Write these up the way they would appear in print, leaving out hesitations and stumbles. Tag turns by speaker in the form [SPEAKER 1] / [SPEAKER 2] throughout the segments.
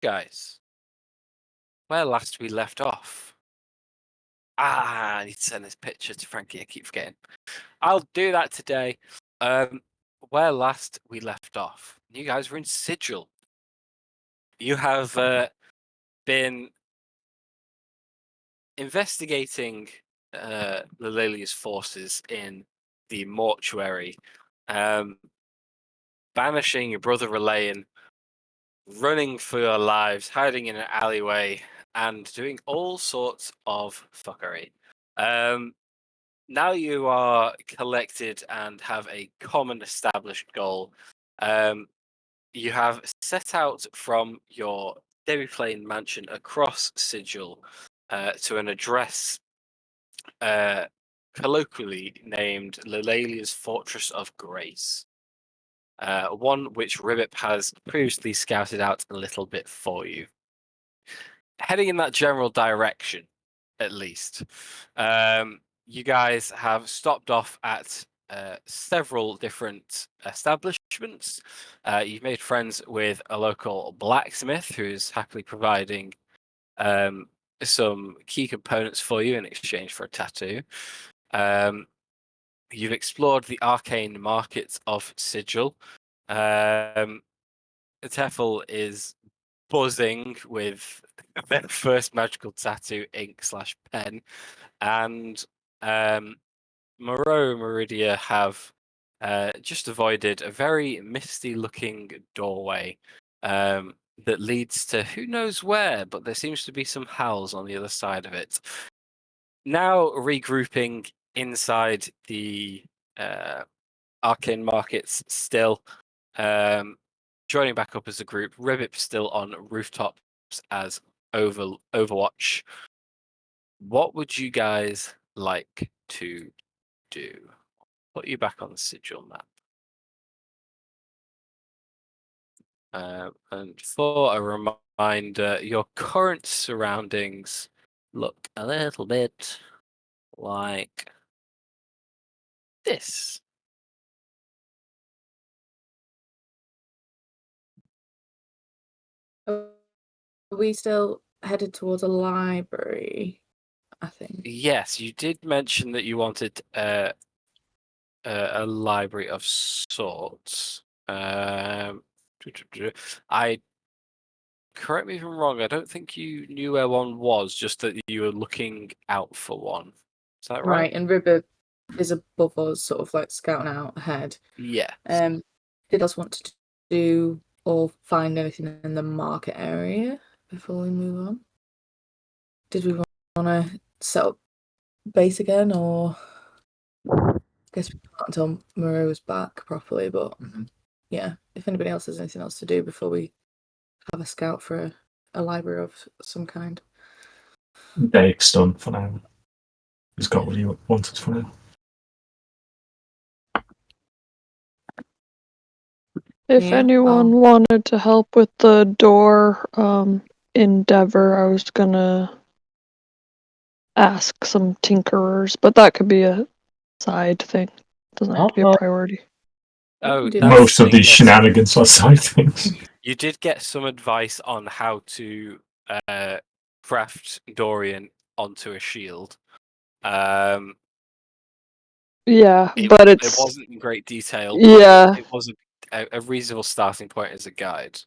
[SPEAKER 1] Guys, where last we left off. I need to send this picture to Frankie. I keep forgetting. I'll do that today. Where last we left off, you guys were in Sigil. You have been investigating Lillaeliya's forces in the mortuary, banishing your brother Relayan, running for your lives, hiding in an alleyway, and doing all sorts of fuckery. Now you are collected and have a common established goal. You have set out from your Demiplane mansion across Sigil to an address colloquially named Lillaeliya's Fortress of Grace. One which Ribbit has previously scouted out a little bit for you. Heading in that general direction, at least, you guys have stopped off at several different establishments. You've made friends with a local blacksmith who's happily providing some key components for you in exchange for a tattoo. You've explored the arcane markets of Sigil. Tefel is buzzing with their first magical tattoo, ink/pen, and Moreau and Merydia have just avoided a very misty-looking doorway that leads to who knows where, but there seems to be some howls on the other side of it. Now regrouping inside the arcane markets still, joining back up as a group. Ribbit still on rooftops as Overwatch. What would you guys like to do? Put you back on the Sigil map. And for a reminder, your current surroundings look a little bit like this.
[SPEAKER 2] Are we still headed towards a library? I think.
[SPEAKER 1] Yes, you did mention that you wanted a library of sorts. I correct me if I'm wrong. I don't think you knew where one was. Just that you were looking out for one. Is that right?
[SPEAKER 2] Right, and River is above us, sort of like scouting out ahead.
[SPEAKER 1] Yeah.
[SPEAKER 2] Did us want to do or find anything in the market area before we move on? Did we want to set up base again, or I guess we can't until Moreau's back properly, but yeah, if anybody else has anything else to do before we have a scout for a library of some kind.
[SPEAKER 3] Dake's done for now. He's got what he wanted for now.
[SPEAKER 4] If anyone wanted to help with the door endeavor, I was gonna ask some tinkerers, but that could be a side thing. Doesn't have to be a priority.
[SPEAKER 1] Oh,
[SPEAKER 3] most of these shenanigans are side things.
[SPEAKER 1] You did get some advice on how to craft Dorian onto a shield.
[SPEAKER 4] Yeah, but
[SPEAKER 1] it wasn't in great detail.
[SPEAKER 4] Yeah,
[SPEAKER 1] it was a reasonable starting point as a guide.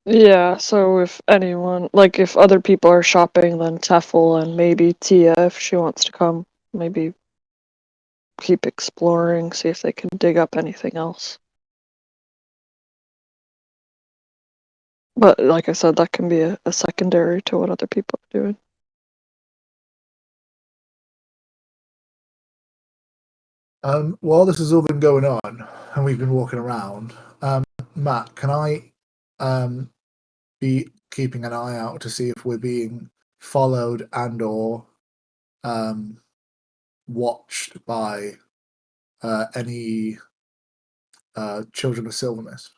[SPEAKER 4] Yeah, so if anyone, like if other people are shopping, then Tefel and maybe Tia, if she wants to come, maybe keep exploring, see if they can dig up anything else. But like I said, that can be a secondary to what other people are doing.
[SPEAKER 5] While this has all been going on and we've been walking around, Matt, can I be keeping an eye out to see if we're being followed and or watched by any children of Silvermist?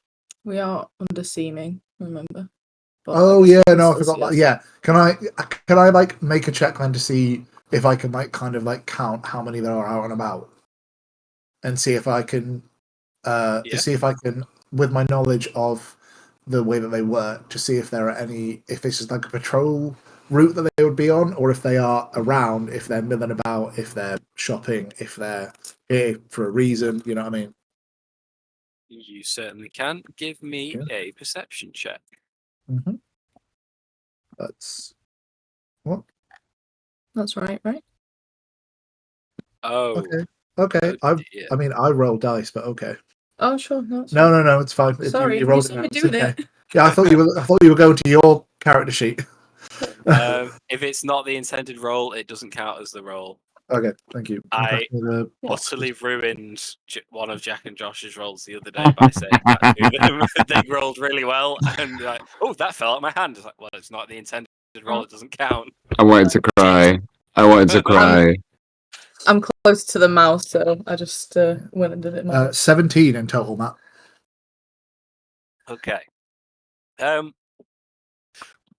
[SPEAKER 2] We are under seaming, remember?
[SPEAKER 5] But oh yeah, no, I forgot that. Yeah, can I like make a check then to see if I can like kind of like count how many there are out and about, and see if I can to see if I can, with my knowledge of the way that they work to see if there are any, if this is like a patrol route that they would be on, or if they are around, if they're milling about, if they're shopping, if they're here for a reason. You know what I mean?
[SPEAKER 1] You certainly can. Give me
[SPEAKER 5] Yeah.
[SPEAKER 1] a perception check.
[SPEAKER 5] Mm-hmm. That's what?
[SPEAKER 2] That's right, right?
[SPEAKER 1] Oh,
[SPEAKER 5] Okay. Okay.
[SPEAKER 1] oh dear.
[SPEAKER 5] I mean, I roll dice, but okay.
[SPEAKER 2] Oh, sure. No, it's
[SPEAKER 5] No,
[SPEAKER 2] fine.
[SPEAKER 5] no, it's fine.
[SPEAKER 2] Sorry,
[SPEAKER 5] you
[SPEAKER 2] you
[SPEAKER 5] rolled
[SPEAKER 2] saw
[SPEAKER 5] it
[SPEAKER 2] me
[SPEAKER 5] out. It's
[SPEAKER 2] doing
[SPEAKER 5] okay.
[SPEAKER 2] it.
[SPEAKER 5] Yeah, I thought you were going to your character sheet.
[SPEAKER 1] If it's not the intended roll, it doesn't count as the roll.
[SPEAKER 5] Okay, thank you. Can
[SPEAKER 1] I
[SPEAKER 5] pass me the
[SPEAKER 1] utterly ruined one of Jack and Josh's rolls the other day by saying that to them. They rolled really well, and like, oh, that fell out my hand. It's like, well, it's not the intended roll; it doesn't count.
[SPEAKER 6] I wanted to cry. I wanted to cry.
[SPEAKER 2] I'm close to the mouse, so I just went and did it.
[SPEAKER 5] 17 in total, Matt.
[SPEAKER 1] Okay.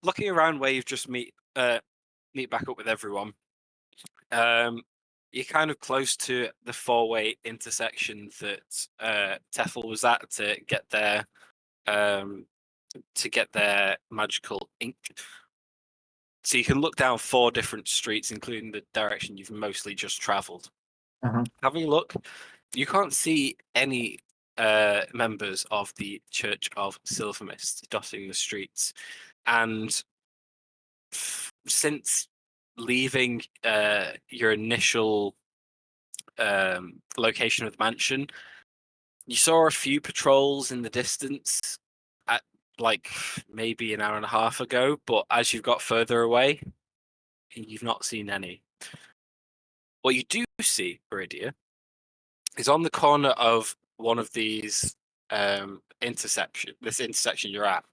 [SPEAKER 1] Looking around where you've just meet back up with everyone, you're kind of close to the four-way intersection that Teffel was at to get their magical ink. So you can look down 4 different streets, including the direction you've mostly just travelled.
[SPEAKER 5] Uh-huh.
[SPEAKER 1] Having a look, you can't see any members of the Church of Silvermist dotting the streets, and since leaving your initial location of the mansion, you saw a few patrols in the distance at like maybe an hour and a half ago, but as you've got further away, you've not seen any. What you do see, Merydia, is on the corner of one of these intersection you're at,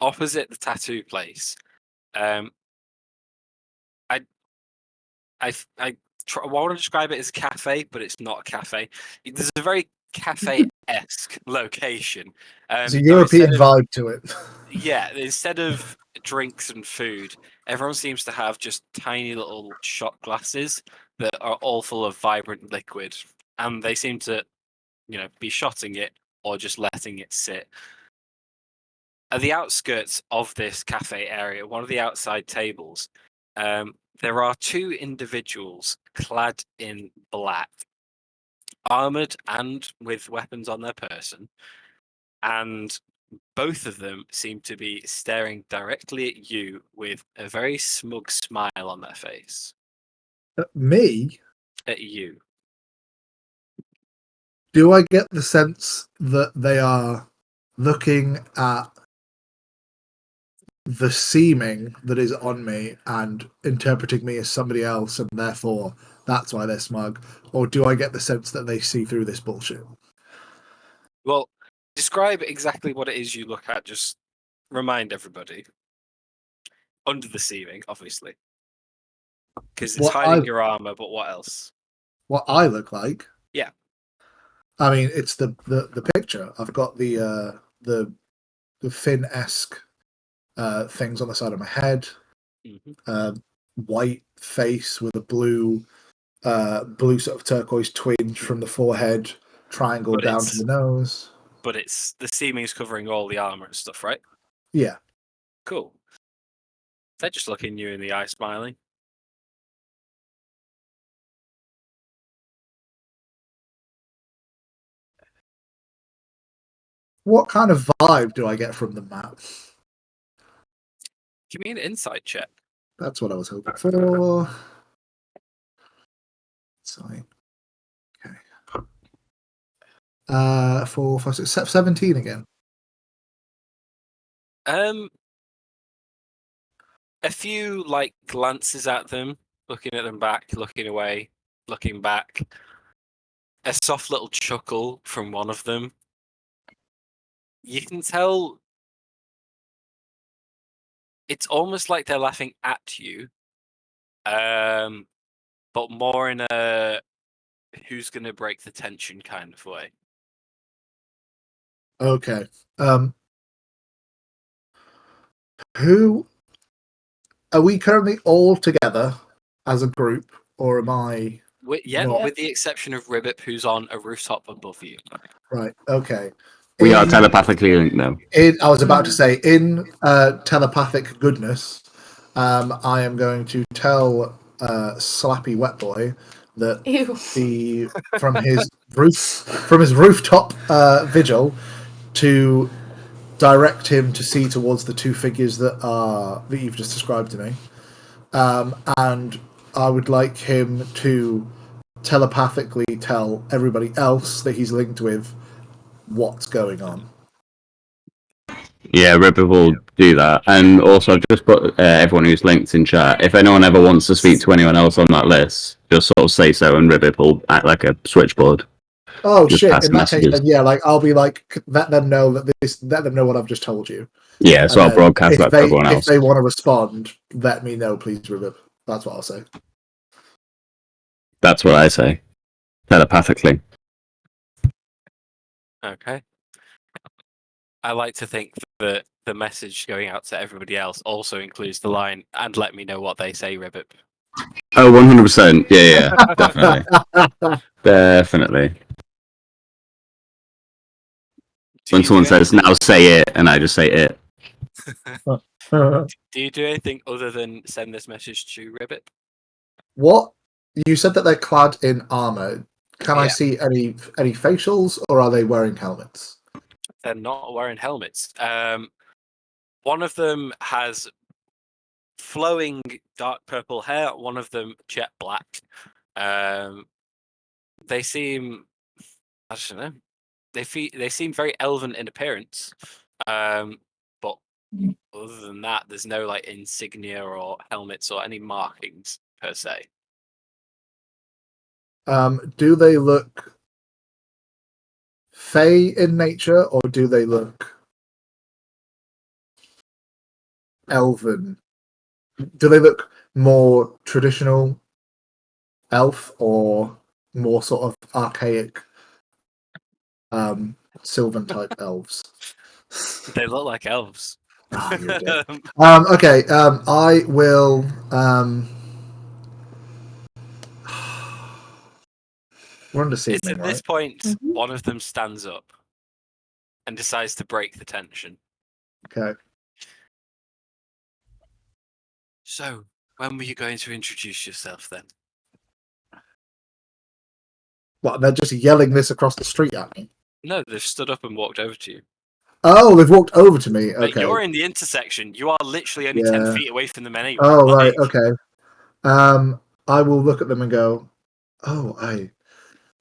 [SPEAKER 1] opposite the tattoo place. I want to describe it as a cafe, but it's not a cafe. There's a very cafe-esque location.
[SPEAKER 5] There's a European vibe to it.
[SPEAKER 1] Yeah, instead of drinks and food, everyone seems to have just tiny little shot glasses that are all full of vibrant liquid, and they seem to, be shotting it or just letting it sit. At the outskirts of this cafe area, one of the outside tables, there are 2 individuals clad in black, armored and with weapons on their person, and both of them seem to be staring directly at you with a very smug smile on their face.
[SPEAKER 5] Me?
[SPEAKER 1] At you.
[SPEAKER 5] Do I get the sense that they are looking at the seeming that is on me and interpreting me as somebody else, and therefore that's why they're smug? Or do I get the sense that they see through this bullshit?
[SPEAKER 1] Well, describe exactly what it is you look at. Just remind everybody. Under the ceiling, obviously. Because it's hiding your armor, but what else?
[SPEAKER 5] What I look like?
[SPEAKER 1] Yeah.
[SPEAKER 5] I mean, it's the picture. I've got the Finn-esque things on the side of my head.
[SPEAKER 1] Mm-hmm.
[SPEAKER 5] White face with a blue sort of turquoise twinge from the forehead, triangle down to the nose.
[SPEAKER 1] But it's the seeming's covering all the armor and stuff, right?
[SPEAKER 5] Yeah.
[SPEAKER 1] Cool. They're just looking you in the eye, smiling.
[SPEAKER 5] What kind of vibe do I get from them, Matt?
[SPEAKER 1] Give me an insight check.
[SPEAKER 5] That's what I was hoping for. Sorry. Okay. 4, 5, 6, 17 again.
[SPEAKER 1] A few glances at them, looking at them back, looking away, looking back. A soft little chuckle from one of them. You can tell it's almost like they're laughing at you, but more in a who's going to break the tension kind of way.
[SPEAKER 5] Okay. Who are we currently all together as a group, or am I?
[SPEAKER 1] With the exception of Ribbit, who's on a rooftop above you.
[SPEAKER 5] Right. Okay.
[SPEAKER 6] We are telepathically linked now.
[SPEAKER 5] I was about to say, in telepathic goodness, I am going to tell Slappy Wet Boy that
[SPEAKER 2] Ew.
[SPEAKER 5] from his rooftop vigil to direct him to see towards the two figures that you've just described to me, and I would like him to telepathically tell everybody else that he's linked with what's going on.
[SPEAKER 6] Yeah, Ripper will do that. And also, I've just put everyone who's linked in chat. If anyone ever wants to speak to anyone else on that list, just sort of say so, and Ripper will act like a switchboard.
[SPEAKER 5] Oh
[SPEAKER 6] Just
[SPEAKER 5] shit!
[SPEAKER 6] pass
[SPEAKER 5] In that
[SPEAKER 6] messages.
[SPEAKER 5] case, then yeah, like I'll be like, let them know what I've just told you.
[SPEAKER 6] Yeah, so
[SPEAKER 5] And
[SPEAKER 6] I'll
[SPEAKER 5] then
[SPEAKER 6] broadcast that to everyone
[SPEAKER 5] if
[SPEAKER 6] else.
[SPEAKER 5] they want to respond, let me know, please, Ribib. That's what I'll say.
[SPEAKER 6] That's what I say. Telepathically.
[SPEAKER 1] Okay. I like to think that the message going out to everybody else also includes the line, and let me know what they say, Ribbit.
[SPEAKER 6] Oh, 100%. Yeah, definitely. Definitely.
[SPEAKER 1] Do
[SPEAKER 6] When
[SPEAKER 1] you
[SPEAKER 6] someone
[SPEAKER 1] do
[SPEAKER 6] says,
[SPEAKER 1] anything-
[SPEAKER 6] now say it, and I just say it.
[SPEAKER 1] do you do anything other than send this message to Ribbit?
[SPEAKER 5] What you said that they're clad in armor. Can I
[SPEAKER 1] Yeah.
[SPEAKER 5] see any facials, or are they wearing helmets?
[SPEAKER 1] They're not wearing helmets. One of them has flowing dark purple hair. One of them jet black. They seem, I don't know. They seem very elven in appearance. But other than that, there's no like insignia or helmets or any markings per se.
[SPEAKER 5] Do they look fey in nature, or do they look elven? Do they look more traditional elf, or more sort of archaic sylvan type elves?
[SPEAKER 1] They look like elves.
[SPEAKER 5] Ah, you're a dick. Okay, I will. We're under
[SPEAKER 1] It's
[SPEAKER 5] evening,
[SPEAKER 1] at
[SPEAKER 5] right?
[SPEAKER 1] this point
[SPEAKER 2] Mhm.
[SPEAKER 1] one of them stands up and decides to break the tension.
[SPEAKER 5] Okay.
[SPEAKER 1] So, when were you going to introduce yourself then?
[SPEAKER 5] What? They're just yelling this across the street at me.
[SPEAKER 1] No, they've stood up and walked over to you.
[SPEAKER 5] Oh, they've walked over to me.
[SPEAKER 1] But
[SPEAKER 5] Okay.
[SPEAKER 1] you're in the intersection. You are literally only 10
[SPEAKER 5] Yeah.
[SPEAKER 1] feet away from them anyway.
[SPEAKER 5] Oh, right.
[SPEAKER 1] Like,
[SPEAKER 5] Okay. I will look at them and go, "Oh, I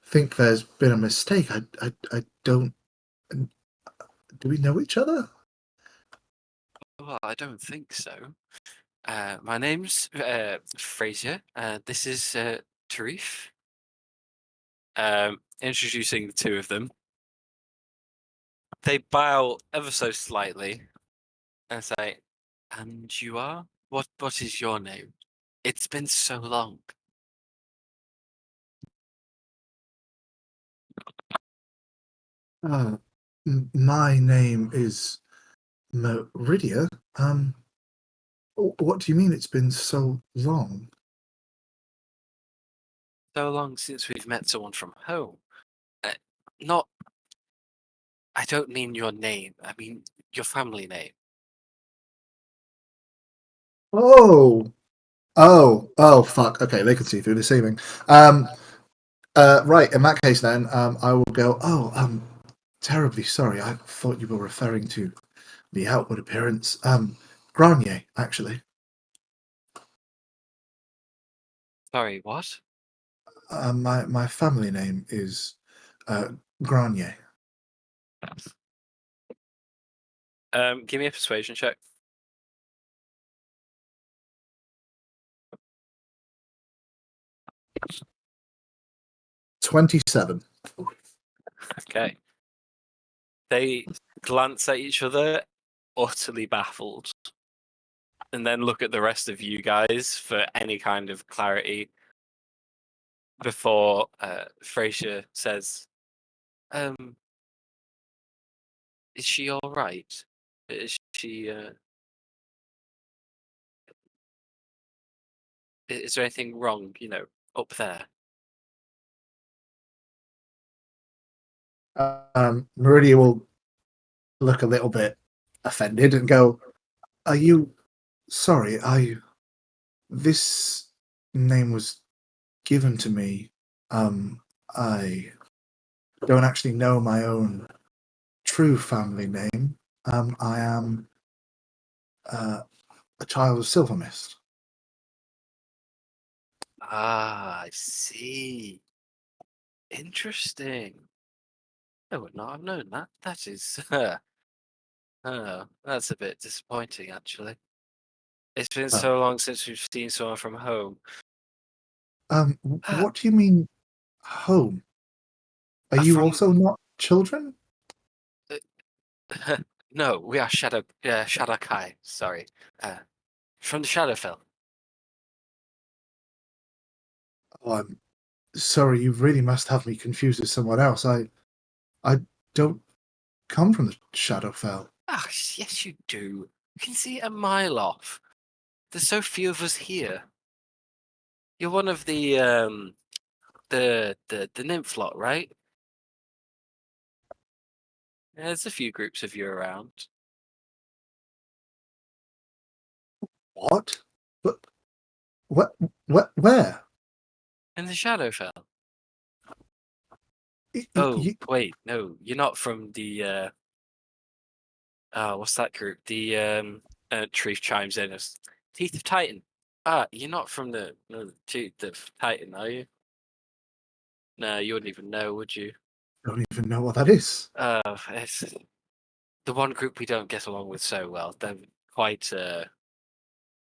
[SPEAKER 5] think there's been a mistake. I don't. Do we know each other?"
[SPEAKER 1] well, I don't think so. My name's Fraser. This is Tarif. Introducing the two of them. They bow ever so slightly and say, "And you are? What is your name? It's been so long."
[SPEAKER 5] My name is Merydia. What do you mean it's been so long?
[SPEAKER 1] So long since we've met someone from home. Not. I don't mean your name. I mean your family name.
[SPEAKER 5] Oh, fuck. Okay, they can see through the ceiling. Right. In that case, then, I will go. Oh, terribly sorry. I thought you were referring to the outward appearance. Granier, actually.
[SPEAKER 1] Sorry, what?
[SPEAKER 5] My family name is Granier.
[SPEAKER 1] Give me a persuasion check.
[SPEAKER 5] 27.
[SPEAKER 1] Okay. They glance at each other, utterly baffled, and then look at the rest of you guys for any kind of clarity before Frasier says, is she all right? Is she, is there anything wrong, up there?
[SPEAKER 5] Merydia will look a little bit offended and go, "Are you sorry? This name was given to me. I don't actually know my own true family name. I am a child of Silver Mist."
[SPEAKER 1] Ah, I see. Interesting. I would not have known that. That is, oh, that's a bit disappointing, actually. It's been
[SPEAKER 5] Oh.
[SPEAKER 1] so long since we've seen someone from home.
[SPEAKER 5] What do you mean, home? Are you
[SPEAKER 1] From
[SPEAKER 5] also not children?
[SPEAKER 1] no, we are Shadar-Kai. Sorry, from the Shadowfell.
[SPEAKER 5] Oh, I'm sorry. You really must have me confused with someone else. I don't come from the Shadowfell.
[SPEAKER 1] Ah, yes, you do. You can see it a mile off. There's so few of us here. You're one of the nymph lot, right? Yeah, there's a few groups of you around.
[SPEAKER 5] What? But where?
[SPEAKER 1] In the Shadowfell.
[SPEAKER 5] Y- y-
[SPEAKER 1] Oh,
[SPEAKER 5] y-
[SPEAKER 1] wait, no, you're not from the what's that group? The Truth chimes in as Teeth of Titan. Ah, you're not from the Teeth of Titan, are you? No, you wouldn't even know, would you?
[SPEAKER 5] don't even know what that is.
[SPEAKER 1] It's the one group we don't get along with so well. They're quite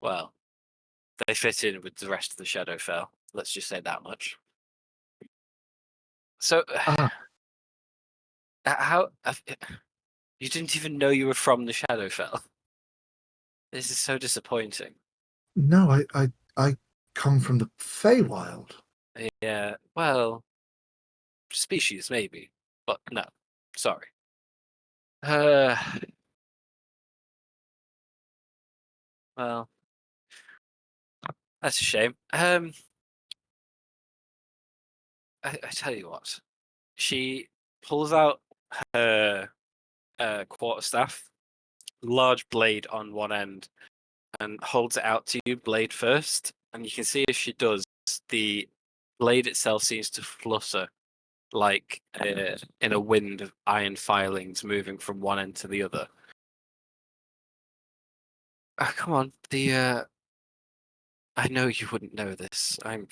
[SPEAKER 1] well, they fit in with the rest of the Shadowfell. Let's just say that much. So,
[SPEAKER 5] Ah,
[SPEAKER 1] how you didn't even know you were from the Shadowfell? This is so disappointing.
[SPEAKER 5] no, I come from the Feywild.
[SPEAKER 1] Yeah, well, species maybe, but no, sorry. Uh, well, that's a shame. I tell you what, she pulls out her quarterstaff, large blade on one end, and holds it out to you, blade first. And you can see as she does, the blade itself seems to flutter like in a wind of iron filings moving from one end to the other. Come on, I know you wouldn't know this. I'm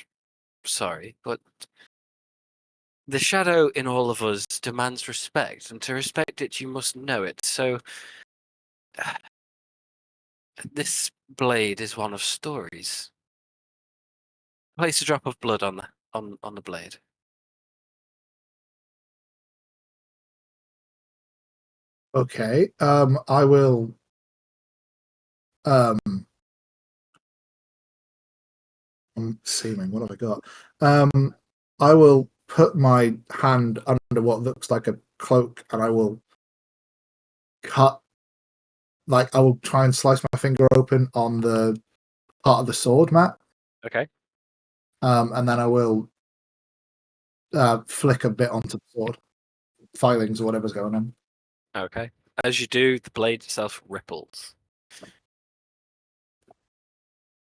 [SPEAKER 1] sorry, but the shadow in all of us demands respect, and to respect it, you must know it. So, this blade is one of stories. Place a drop of blood on the blade.
[SPEAKER 5] Okay. I will. Um, I'm seeming. What have I got? I will put my hand under what looks like a cloak, and I will cut. Like I will try and slice my finger open on the part of the sword, Matt.
[SPEAKER 1] Okay.
[SPEAKER 5] And then I will flick a bit onto the sword, filings or whatever's going on.
[SPEAKER 1] Okay. As you do, the blade itself ripples.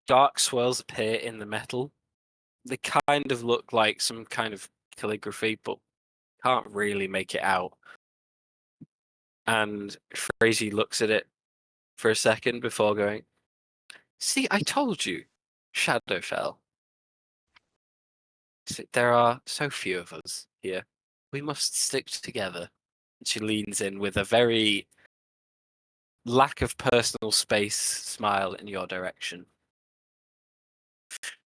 [SPEAKER 1] Dark swirls appear in the metal. They kind of look like some kind of calligraphy, but can't really make it out. And Frazee looks at it for a second before going, "See, I told you, Shadowfell. There are so few of us here. We must stick together." And she leans in with a very lack of personal space smile in your direction.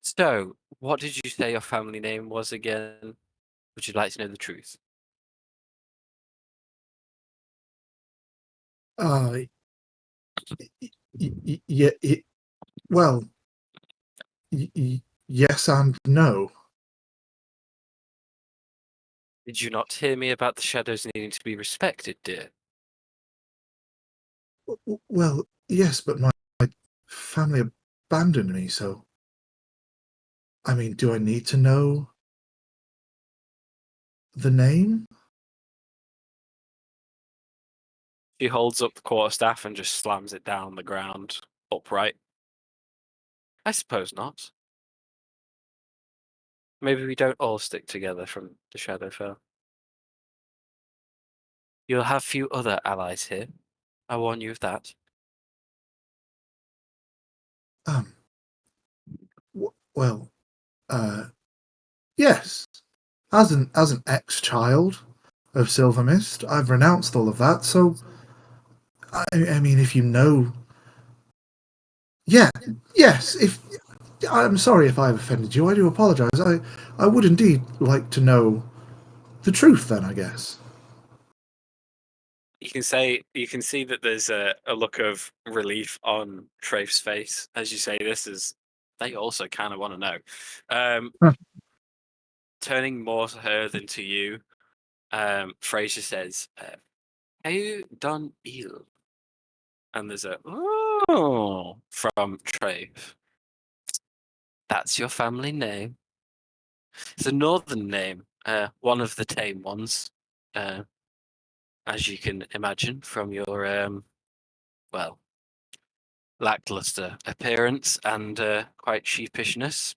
[SPEAKER 1] So, what did you say your family name was again? Would you like to know the truth?
[SPEAKER 5] Uh, yeah. Well, yes and no.
[SPEAKER 1] Did you not hear me about the shadows needing to be respected, dear?
[SPEAKER 5] Well, yes, but my family abandoned me, so. I mean, do I need to know the name?
[SPEAKER 1] She holds up the quarterstaff and just slams it down on the ground, upright. I suppose not. Maybe we don't all stick together from the Shadowfell. You'll have few other allies here. I warn you of that.
[SPEAKER 5] Well, yes. As an ex-child of Silvermist, I've renounced all of that. So, I mean, if you know, yeah, yes. If I'm sorry if I've offended you, I do apologise. I would indeed like to know the truth. Then, I guess.
[SPEAKER 1] You can see that there's a look of relief on Trafe's face as you say this, as they also kind of want to know. Turning more to her than to you, Fraser says, Teu-don Il. And there's a oh from Trave. That's your family name. It's a northern name, one of the tame ones, as you can imagine from your well, lackluster appearance and quite sheepishness.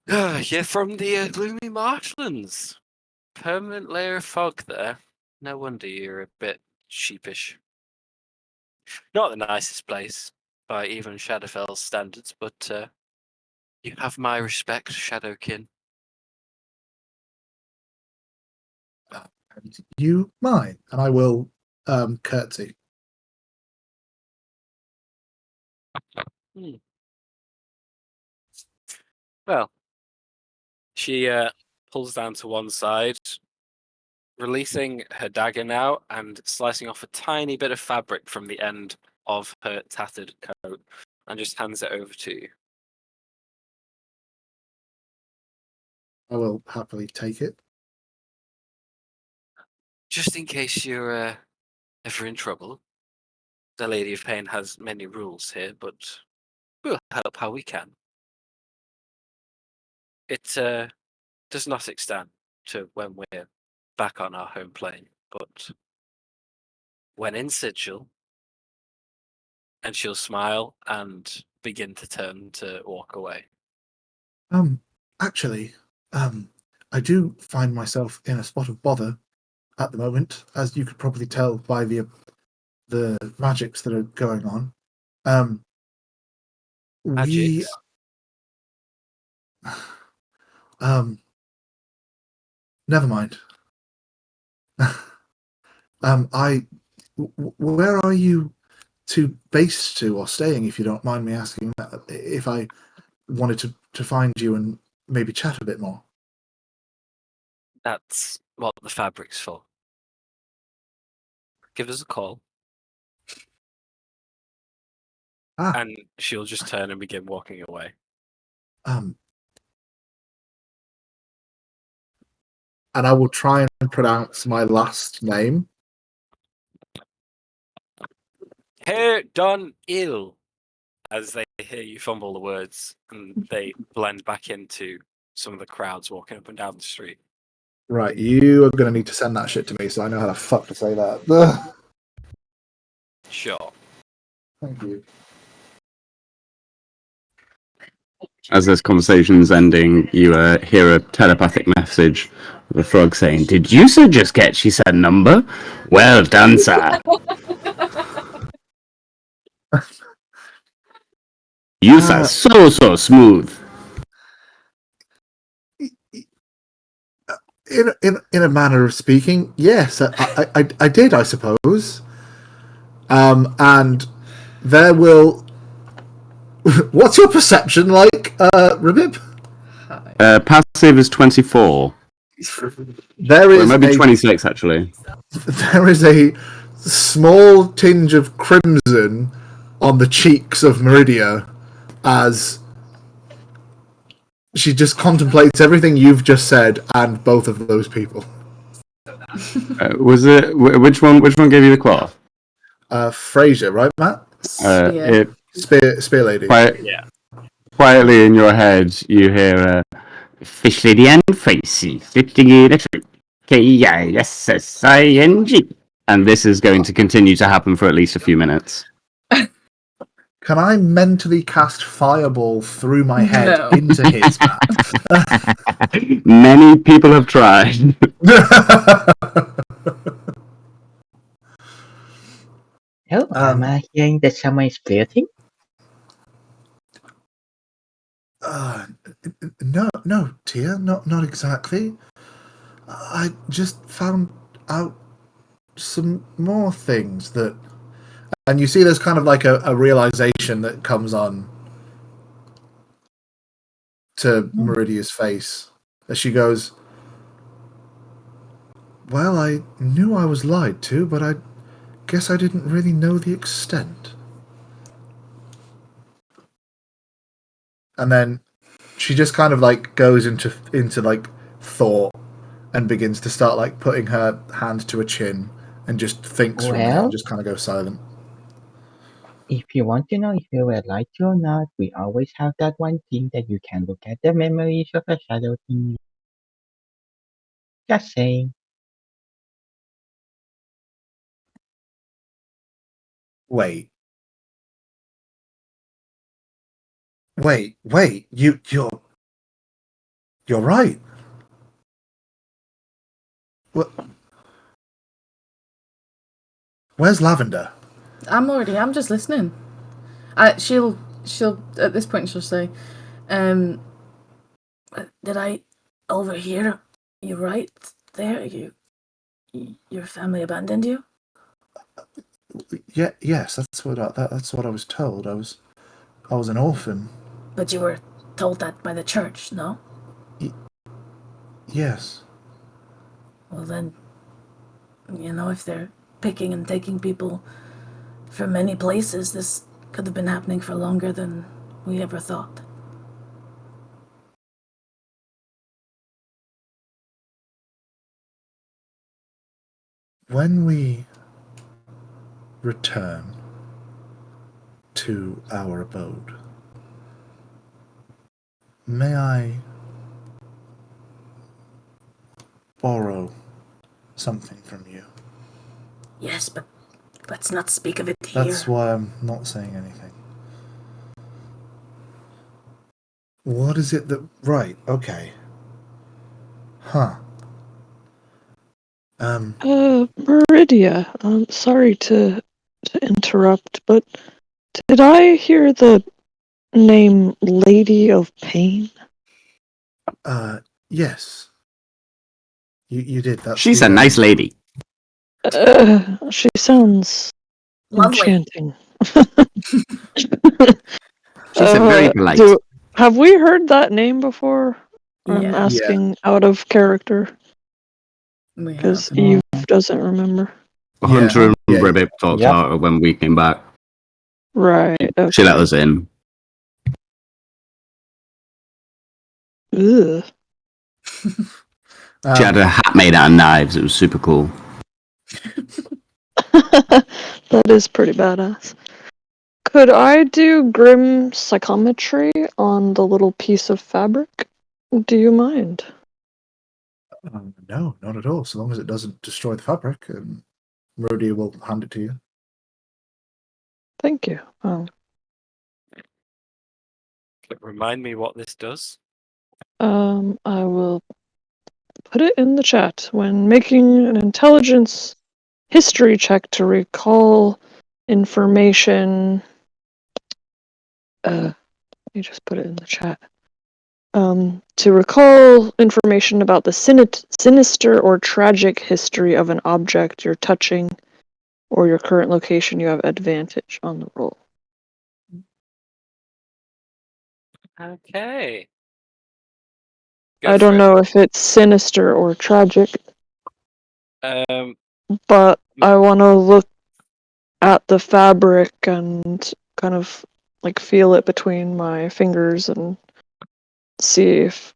[SPEAKER 1] You're from the gloomy marshlands. Permanent layer of fog there. No wonder you're a bit sheepish. Not the nicest place by even Shadowfell's standards, but you have my respect, Shadowkin.
[SPEAKER 5] And you mine, and I will curtsy.
[SPEAKER 1] Well, she pulls down to one side, releasing her dagger now and slicing off a tiny bit of fabric from the end of her tattered coat, and just hands it over to you.
[SPEAKER 5] I will happily take it.
[SPEAKER 1] Just in case you're ever in trouble, the Lady of Pain has many rules here, but we'll help how we can. It does not extend to when we're back on our home plane, but when in Sigil, and she'll smile and begin to turn to walk away.
[SPEAKER 5] Actually, I do find myself in a spot of bother at the moment, as you could probably tell by the magics that are going on.
[SPEAKER 1] Magics?
[SPEAKER 5] Never mind. Where are you based to or staying, if you don't mind me asking that, if I wanted to find you and maybe chat a bit more?
[SPEAKER 1] That's what the fabric's for. Give us a call. And she'll just turn and begin walking away.
[SPEAKER 5] And I will try and pronounce my last name.
[SPEAKER 1] Teu-don Il, as they hear you fumble the words and they blend back into some of the crowds walking up and down the street.
[SPEAKER 5] Right, you are going to need to send that shit to me so I know how the fuck to say that. Ugh.
[SPEAKER 1] Sure.
[SPEAKER 5] Thank you.
[SPEAKER 6] As this conversation's ending, you hear a telepathic message of the frog saying, "Did you so just get she said number? Well done, sir. You are so smooth."
[SPEAKER 5] In a manner of speaking, yes, I did, I suppose. And there will. What's your perception like, Rabib?
[SPEAKER 6] Passive is 24.
[SPEAKER 5] There is
[SPEAKER 6] maybe 26 actually.
[SPEAKER 5] There is a small tinge of crimson on the cheeks of Merydia as she just contemplates everything you've just said and both of those people.
[SPEAKER 6] Was it which one? Which one gave you the cloth?
[SPEAKER 5] Fraser, right, Matt? Spear lady.
[SPEAKER 1] Yeah.
[SPEAKER 6] Quietly in your head, you hear Fish Lady and Tracy sitting in a tree. K-I-S-S-I-N-G. and this is going to continue to happen for at least a few minutes.
[SPEAKER 5] Can I mentally cast Fireball through my head
[SPEAKER 2] No.
[SPEAKER 5] into his map?
[SPEAKER 6] Many people have tried.
[SPEAKER 7] Oh, am I hearing that someone is flirting?
[SPEAKER 5] No, Tia, not exactly. I just found out some more things that, and you see, there's kind of like a realization that comes on to Meridia's face as she goes, "Well, I knew I was lied to, but I guess I didn't really know the extent." And then she just kind of like goes into like thought and begins to start like putting her hand to her chin and just thinks for a minute
[SPEAKER 7] Well,
[SPEAKER 5] and just kind of goes silent.
[SPEAKER 7] if you want to know if you were lied to or not, we always have that one thing that you can look at the memories of a shadow thing. Just saying.
[SPEAKER 5] Wait, you're right. What? Where's Lavender?
[SPEAKER 2] I'm just listening. She'll at this point she'll say, did I overhear you right there? Your family abandoned you?
[SPEAKER 5] Yes, that's what I was told. I was an orphan.
[SPEAKER 2] But you were told that by the church, no?
[SPEAKER 5] Yes.
[SPEAKER 2] Well then, if they're picking and taking people from many places, this could have been happening for longer than we ever thought.
[SPEAKER 5] When we return to our abode, may I borrow something from you?
[SPEAKER 2] Yes, but let's not speak of it here.
[SPEAKER 5] That's why I'm not saying anything. What is it that... Right, okay. Huh.
[SPEAKER 4] Merydia, I'm sorry to interrupt, but did I hear the name Lady of Pain?
[SPEAKER 5] Yes. You did. That's
[SPEAKER 6] She's
[SPEAKER 5] the,
[SPEAKER 6] a nice lady.
[SPEAKER 4] She sounds
[SPEAKER 2] Lovely.
[SPEAKER 4] enchanting.
[SPEAKER 6] She said very polite.
[SPEAKER 4] Have we heard that name before? I'm
[SPEAKER 2] Yeah.
[SPEAKER 4] asking out of character,
[SPEAKER 2] We
[SPEAKER 4] because
[SPEAKER 2] have.
[SPEAKER 4] Eve doesn't remember.
[SPEAKER 6] Hunter and
[SPEAKER 5] Yeah.
[SPEAKER 6] Ribbit talked
[SPEAKER 7] Yep.
[SPEAKER 6] about her when we came back.
[SPEAKER 4] Right, okay.
[SPEAKER 6] She let us in.
[SPEAKER 4] Ugh.
[SPEAKER 6] She had a hat made out of knives. It was super cool.
[SPEAKER 4] That is pretty badass. Could I do grim psychometry on the little piece of fabric? Do you mind?
[SPEAKER 5] No, not at all. So long as it doesn't destroy the fabric, Merydia will hand it to you.
[SPEAKER 4] Thank you.
[SPEAKER 1] Remind me what this does.
[SPEAKER 4] I will put it in the chat. When making an intelligence history check to recall information, let me just put it in the chat. To recall information about the sinister or tragic history of an object you're touching or your current location, you have advantage on the roll.
[SPEAKER 1] Okay.
[SPEAKER 4] I don't know if it's sinister or tragic,
[SPEAKER 1] Um,
[SPEAKER 4] but I want to look at the fabric and kind of like feel it between my fingers and see if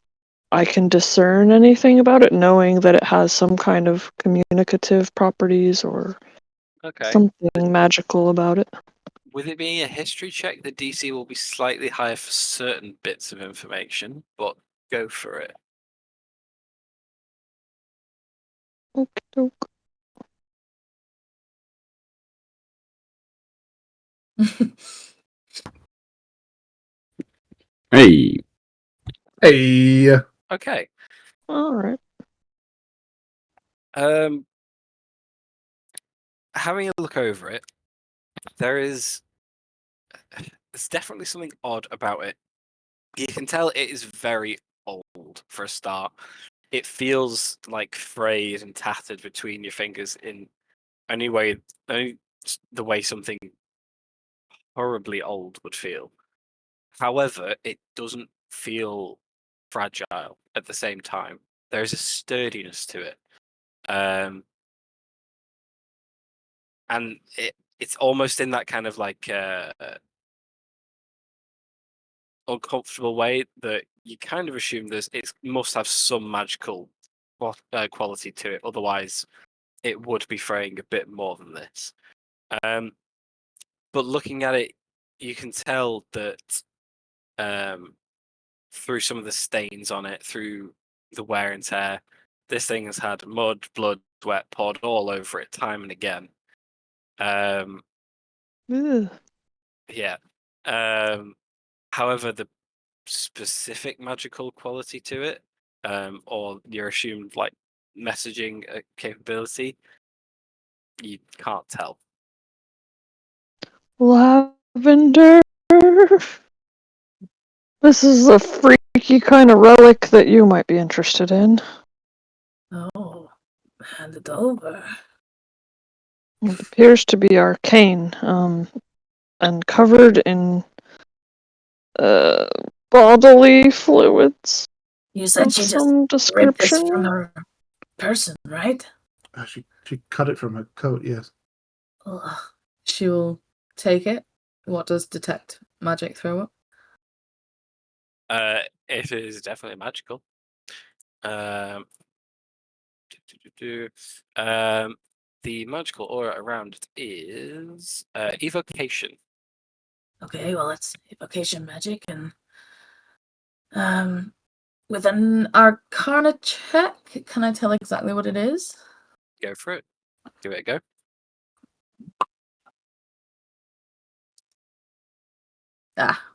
[SPEAKER 4] I can discern anything about it, knowing that it has some kind of communicative properties or
[SPEAKER 1] okay.
[SPEAKER 4] something magical about it.
[SPEAKER 1] With it being a history check, the DC will be slightly higher for certain bits of information, but go for it.
[SPEAKER 4] Okie doke.
[SPEAKER 6] Hey.
[SPEAKER 5] Hey.
[SPEAKER 1] Okay.
[SPEAKER 4] All right.
[SPEAKER 1] Having a look over it, there's definitely something odd about it. You can tell it is very old for a start. It feels like frayed and tattered between your fingers in only the way something horribly old would feel. However, it doesn't feel fragile at the same time. There's a sturdiness to it. And it's almost in that kind of like uncomfortable way that you kind of assume it must have some magical quality to it. Otherwise, it would be fraying a bit more than this. But looking at it, you can tell that through some of the stains on it, through the wear and tear, this thing has had mud, blood, sweat poured all over it time and again.
[SPEAKER 4] Ugh.
[SPEAKER 1] Yeah. However, the specific magical quality to it, or your assumed like messaging capability, you can't tell.
[SPEAKER 4] Lavender. This is a freaky kind of relic that you might be interested in.
[SPEAKER 2] Oh, hand it over.
[SPEAKER 4] It appears to be arcane, and covered in bodily fluids
[SPEAKER 2] You said
[SPEAKER 4] of
[SPEAKER 2] she just
[SPEAKER 4] some
[SPEAKER 2] ripped this
[SPEAKER 4] description.
[SPEAKER 2] from her person, right?
[SPEAKER 5] She cut it from her coat. Yes.
[SPEAKER 2] Ugh. She will take it. What does detect magic throw up?
[SPEAKER 1] It is definitely magical. Um, the magical aura around it is evocation.
[SPEAKER 2] Okay, well, it's evocation magic, and with an arcana check, can I tell exactly what it is?
[SPEAKER 1] Go for it. Give it a go.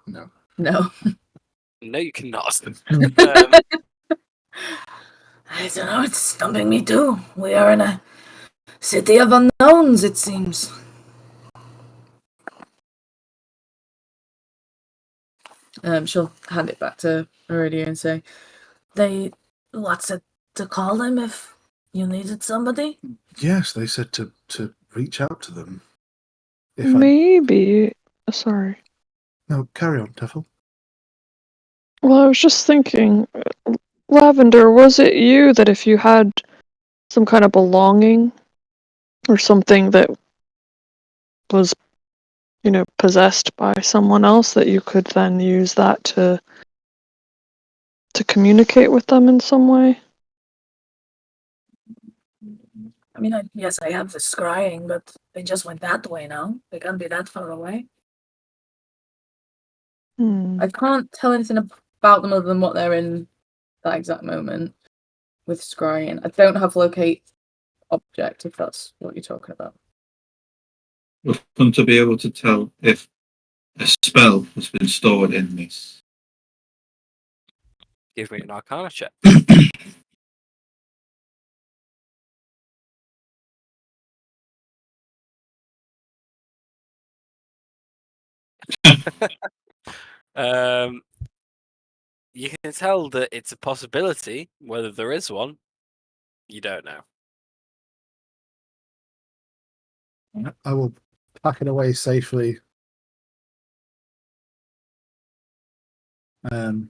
[SPEAKER 5] No.
[SPEAKER 2] No.
[SPEAKER 1] No, you cannot.
[SPEAKER 2] I don't know, it's stumping me too. We are in a city of unknowns, it seems. She'll hand it back to Merydia and say, what's it to call them if you needed somebody?
[SPEAKER 5] Yes, they said to reach out to them.
[SPEAKER 4] Maybe. Sorry.
[SPEAKER 5] No, carry on, Teffel.
[SPEAKER 4] Well, I was just thinking, Lavender, was it you that if you had some kind of belonging or something that was, possessed by someone else, that you could then use that to communicate with them in some way?
[SPEAKER 2] I mean, yes, I have the scrying, but they just went that way now. They can't be that far away. I can't tell anything about them other than what they're in that exact moment with scrying. I don't have locate object, if that's what you're talking about.
[SPEAKER 8] We've come to be able to tell if a spell has been stored in this.
[SPEAKER 1] Give me an arcana check. You can tell that it's a possibility. Whether there is one, you don't know.
[SPEAKER 5] I will pack it away safely. And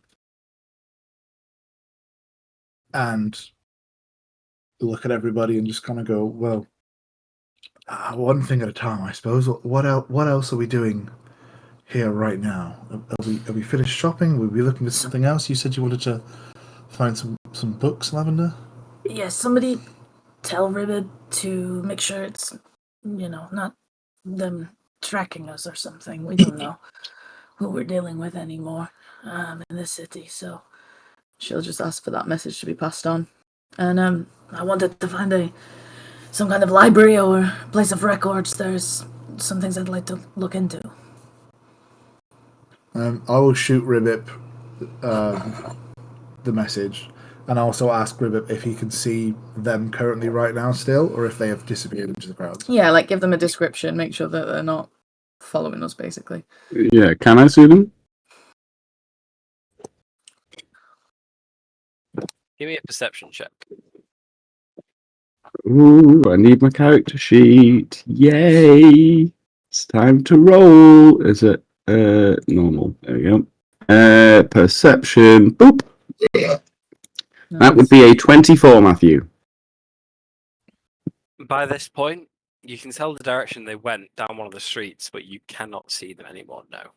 [SPEAKER 5] look at everybody and just kind of go, well, one thing at a time, I suppose. What else are we doing here right now? Are we finished shopping? Will we be looking at something else? You said you wanted to find some books, Lavender?
[SPEAKER 2] Yes, somebody tell Ribbit to make sure it's, not them tracking us or something. We don't know who we're dealing with anymore in this city, so she'll just ask for that message to be passed on. And I wanted to find some kind of library or place of records. There's some things I'd like to look into.
[SPEAKER 5] I will shoot Ribbip the message, and also ask Ribbip if he can see them currently right now still, or if they have disappeared into the crowds.
[SPEAKER 2] Yeah, like give them a description, make sure that they're not following us, basically.
[SPEAKER 6] Yeah, can I see them?
[SPEAKER 1] Give me a perception check.
[SPEAKER 6] Ooh, I need my character sheet. Yay! It's time to roll. Is it normal? There we go. Perception. Boop. That would be a 24, Matthew.
[SPEAKER 1] By this point, you can tell the direction they went down one of the streets, but you cannot see them anymore. No.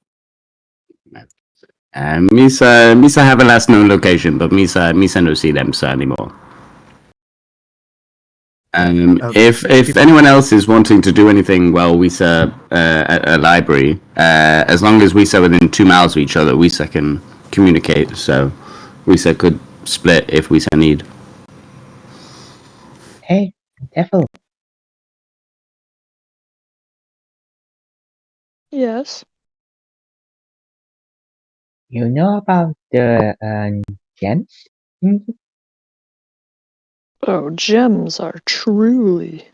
[SPEAKER 6] Misa have a last known location, but Misa no see them anymore. If anyone else is wanting to do anything while Wisa at a library, as long as Wisa within 2 miles of each other, Wisa can communicate. So Wisa could split if Wisa need.
[SPEAKER 7] Hey, Devil,
[SPEAKER 4] Yes.
[SPEAKER 7] you know about the gems?
[SPEAKER 4] Oh, gems are truly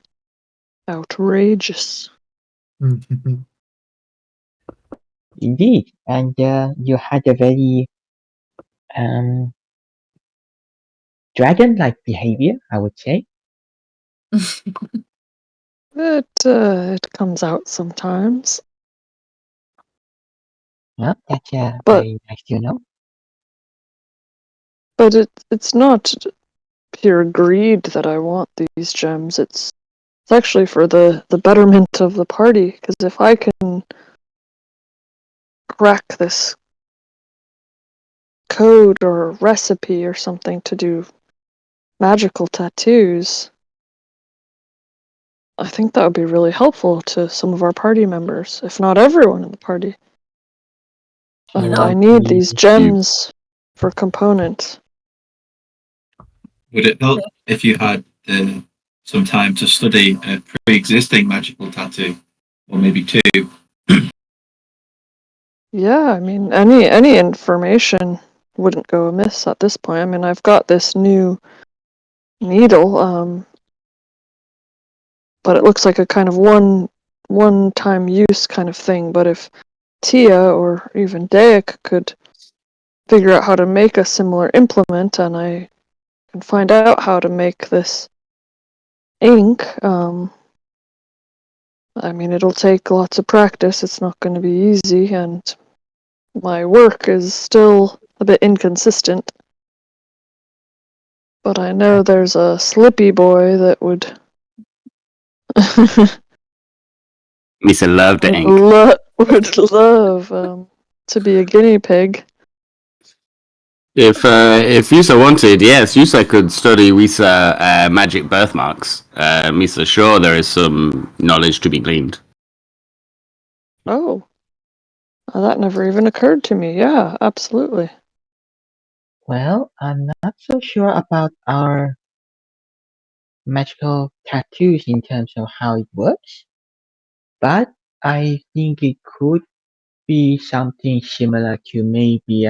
[SPEAKER 4] outrageous.
[SPEAKER 7] Indeed, and you had a very dragon-like behavior, I would say.
[SPEAKER 4] It comes out sometimes.
[SPEAKER 7] Well, that's
[SPEAKER 4] But-
[SPEAKER 7] very nice to know.
[SPEAKER 4] But it's not pure greed that I want these gems. It's actually for the betterment of the party. Because if I can crack this code or recipe or something to do magical tattoos, I think that would be really helpful to some of our party members, if not everyone in the party. And I need these gems for components.
[SPEAKER 8] Would it help if you had some time to study a pre-existing magical tattoo, or maybe two?
[SPEAKER 4] Yeah, I mean, any information wouldn't go amiss at this point. I mean, I've got this new needle, but it looks like a kind of one-time use kind of thing. But if Tia or even Dayak could figure out how to make a similar implement, and I can find out how to make this ink, I mean, it'll take lots of practice. It's not going to be easy, and my work is still a bit inconsistent. But I know there's a Slippy boy that would
[SPEAKER 6] Misa loved the ink.
[SPEAKER 4] would love to be a guinea pig.
[SPEAKER 6] If Yusa wanted, yes, Yusa could study Wisa magic birthmarks. Misa sure there is some knowledge to be gleaned.
[SPEAKER 4] Oh, that never even occurred to me. Yeah, absolutely.
[SPEAKER 7] Well, I'm not so sure about our magical tattoos in terms of how it works, but I think it could be something similar to maybe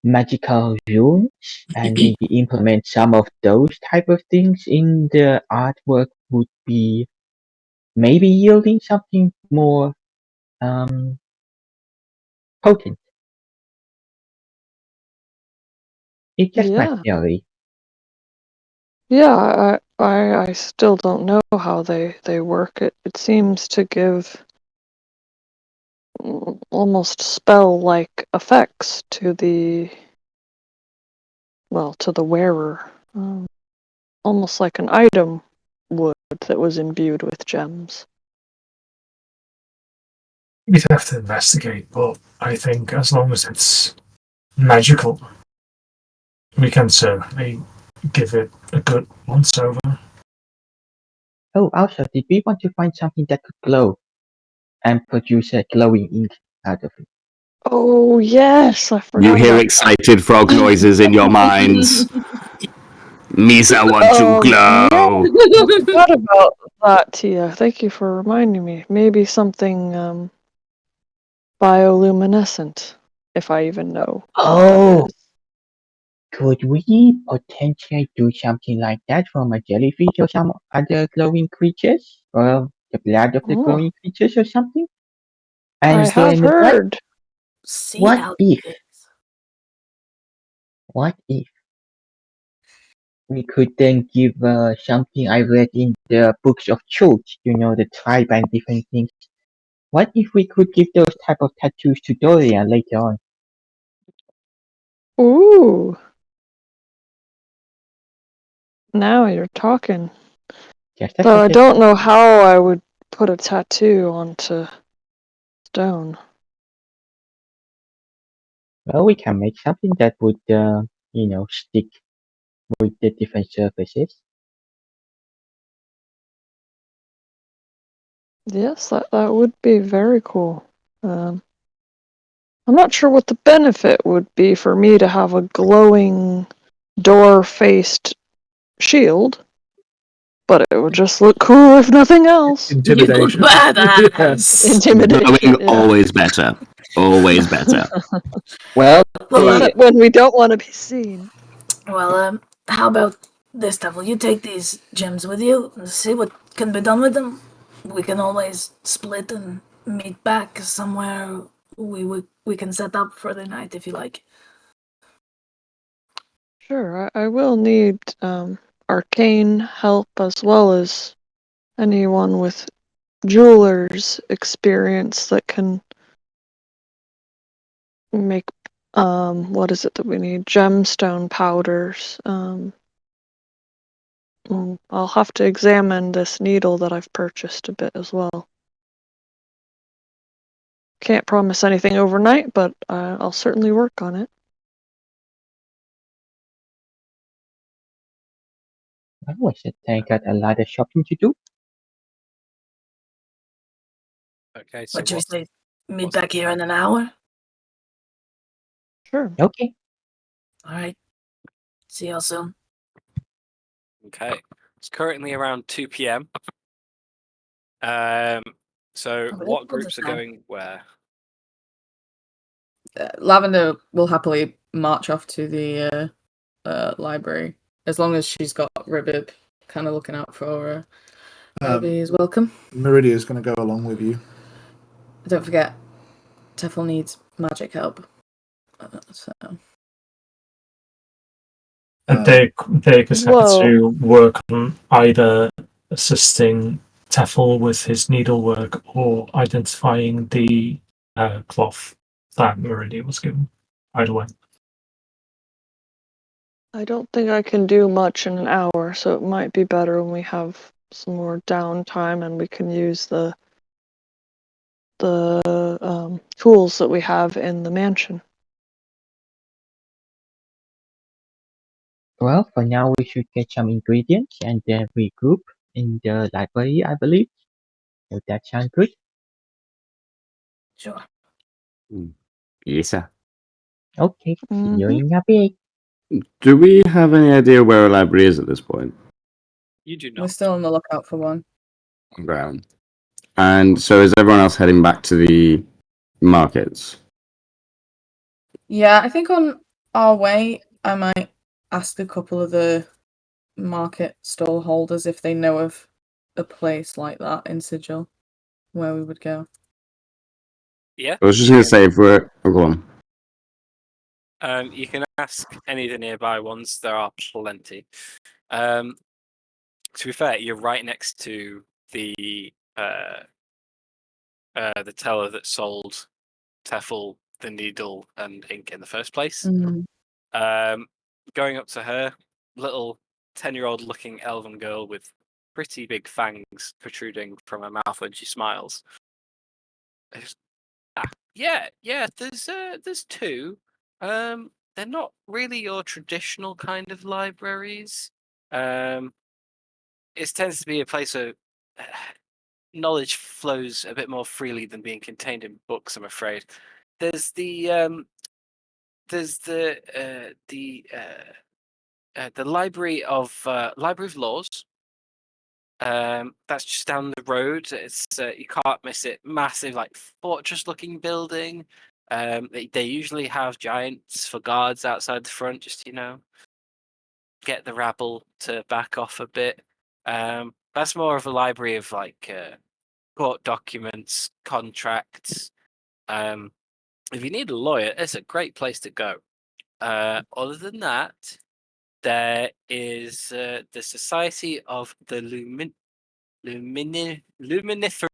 [SPEAKER 7] magical runes, and maybe implement some of those type of things in the artwork would be maybe yielding something more potent. It's just my
[SPEAKER 4] Yeah.
[SPEAKER 7] theory.
[SPEAKER 4] Yeah, I still don't know how they work. It seems to give almost spell-like effects to the wearer. Almost like an item would that was imbued with gems.
[SPEAKER 3] We'd have to investigate, but I think as long as it's magical, we can certainly give it a good once over.
[SPEAKER 7] Oh, also, did we want to find something that could glow and produce a glowing ink out of it?
[SPEAKER 4] Oh yes, I forgot.
[SPEAKER 6] You hear
[SPEAKER 4] about
[SPEAKER 6] excited frog noises in your minds. Misa want to glow.
[SPEAKER 4] I forgot about that, Tia. Thank you for reminding me. Maybe something bioluminescent, if I even know what
[SPEAKER 7] Oh,
[SPEAKER 4] that is.
[SPEAKER 7] could we potentially do something like that from a jellyfish or some other glowing creatures? Or the blood of the
[SPEAKER 4] Oh,
[SPEAKER 7] glowing creatures or something?
[SPEAKER 4] I
[SPEAKER 7] And
[SPEAKER 4] have
[SPEAKER 7] then
[SPEAKER 4] heard.
[SPEAKER 2] Sea
[SPEAKER 7] what if,
[SPEAKER 2] alligators.
[SPEAKER 7] what if we could then give something I read in the books of truth, the tribe and different things. What if we could give those type of tattoos to Dorian later on?
[SPEAKER 4] Ooh, now you're talking.
[SPEAKER 7] Just a
[SPEAKER 4] Though I
[SPEAKER 7] suggestion.
[SPEAKER 4] don't know how I would put a tattoo onto stone.
[SPEAKER 7] Well, we can make something that would, stick with the different surfaces.
[SPEAKER 4] Yes, that would be very cool. I'm not sure what the benefit would be for me to have a glowing door-faced shield, but it would just look cool if nothing else.
[SPEAKER 5] Intimidation.
[SPEAKER 2] You badass.
[SPEAKER 4] Intimidation.
[SPEAKER 6] Glowing
[SPEAKER 4] Yeah.
[SPEAKER 6] always better. Always better.
[SPEAKER 7] Well,
[SPEAKER 2] Well,
[SPEAKER 4] Except when we don't want to be seen.
[SPEAKER 2] well, how about this, Devil? You take these gems with you and see what can be done with them. We can always split and meet back somewhere we can set up for the night if you like.
[SPEAKER 4] Sure, I will need arcane help as well as anyone with jeweler's experience that can make what is it that we need? Gemstone powders. I'll have to examine this needle that I've purchased a bit as well. Can't promise anything overnight, but I'll certainly work on it.
[SPEAKER 7] I said I got a lot of shopping to do.
[SPEAKER 1] Okay, so
[SPEAKER 2] What should we say? Meet
[SPEAKER 1] what's the
[SPEAKER 2] back here in
[SPEAKER 1] plan?
[SPEAKER 2] an hour?
[SPEAKER 4] Sure.
[SPEAKER 7] Okay.
[SPEAKER 2] Alright. See y'all soon.
[SPEAKER 1] Okay, it's currently around 2 p.m. So
[SPEAKER 2] Oh, but
[SPEAKER 1] what
[SPEAKER 2] that's good
[SPEAKER 1] groups are
[SPEAKER 2] time.
[SPEAKER 1] going where?
[SPEAKER 2] Lavender will happily march off to the library as long as she's got Ribbib kind of looking out for her. Ruby is welcome.
[SPEAKER 5] Merydia is going to go along with you.
[SPEAKER 2] Don't forget, Tefl needs magic help. So
[SPEAKER 3] Dake is happy
[SPEAKER 4] Whoa.
[SPEAKER 3] to work on either assisting Tefl with his needlework or identifying the cloth that Merydia was given. Either way.
[SPEAKER 4] I don't think I can do much in an hour, so it might be better when we have some more downtime and we can use the tools that we have in the mansion.
[SPEAKER 7] Well, for now we should get some ingredients and then regroup in the library, I believe. Does that sound good?
[SPEAKER 2] sure.
[SPEAKER 6] Yes, sir.
[SPEAKER 7] Okay. See you
[SPEAKER 4] Mhm.
[SPEAKER 7] in a bit.
[SPEAKER 6] Do we have any idea where a library is at this point?
[SPEAKER 1] You do
[SPEAKER 2] We're
[SPEAKER 1] not.
[SPEAKER 2] still on the lookout for one.
[SPEAKER 6] Ground. And so is everyone else heading back to the markets?
[SPEAKER 2] Yeah, I think on our way, I might ask a couple of the market stall holders if they know of a place like that in Sigil where we would go.
[SPEAKER 1] Yeah.
[SPEAKER 6] I was just
[SPEAKER 1] you
[SPEAKER 6] going to
[SPEAKER 1] can-
[SPEAKER 6] say, if we're... Oh, go on.
[SPEAKER 1] You can ask any of the nearby ones. There are plenty. To be fair, you're right next to the teller that sold Tefl the needle and ink in the first place. Going up to her, little 10-year-old looking elven girl with pretty big fangs protruding from her mouth when she smiles. Yeah, there's two. They're not really your traditional kind of libraries. It tends to be a place where knowledge flows a bit more freely than being contained in books, I'm afraid. There's the the Library of Laws. That's just down the road. It's you can't miss it. Massive, like fortress-looking building. They usually have giants for guards outside the front, just get the rabble to back off a bit. That's more of a library of like court documents, contracts. If you need a lawyer, it's a great place to go. Other than that, there is the Society of the Luminiferous